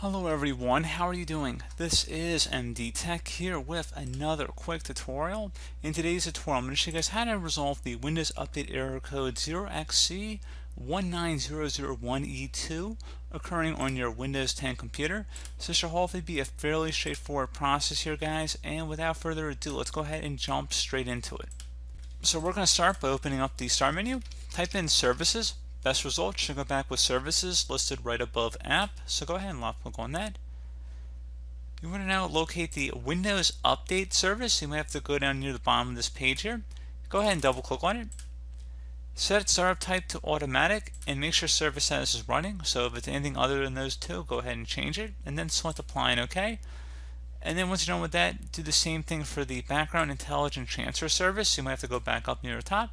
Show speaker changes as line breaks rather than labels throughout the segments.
Hello everyone, how are you doing? This is MD Tech here with another quick tutorial. In today's tutorial, I'm going to show you guys how to resolve the Windows Update error code 0xc19001e2 occurring on your Windows 10 computer. So this should hopefully be a fairly straightforward process here, guys, and without further ado, let's go ahead and jump straight into it. So we're going to start by opening up the Start menu, type in Services. Best result should go back with Services listed right above App, so go ahead and left click on that. You want to now locate the Windows Update service. You might have to go down near the bottom of this page here. Go ahead and double click on it. Set startup type to automatic and make sure service status is running. So if it's anything other than those two, go ahead and change it and then select apply and OK. And then once you're done with that, do the same thing for the background intelligent transfer service. You might have to go back up near the top.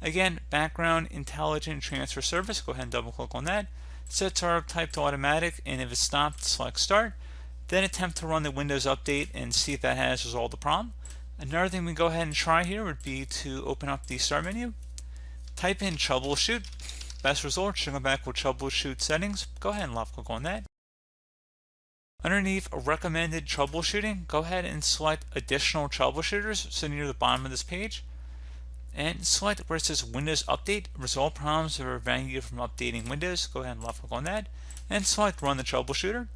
Again, background intelligent transfer service, go ahead and double click on that. Set startup type to automatic, and if it's stopped, select start. Then attempt to run the Windows update and see if that has resolved the problem. Another thing we go ahead and try here would be to open up the Start menu, type in Troubleshoot. Best result should go back with Troubleshoot settings. Go ahead and left click on that. Underneath recommended troubleshooting, go ahead and select additional troubleshooters, so near the bottom of this page, and select where it says Windows Update, resolve problems that are preventing you from updating Windows. Go ahead and left click on that, and select Run the Troubleshooter.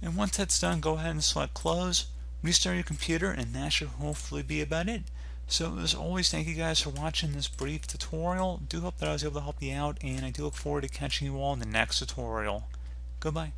And once that's done, go ahead and select Close, restart your computer, and that should hopefully be about it. So as always, thank you guys for watching this brief tutorial. Do hope that I was able to help you out, and I do look forward to catching you all in the next tutorial. Goodbye.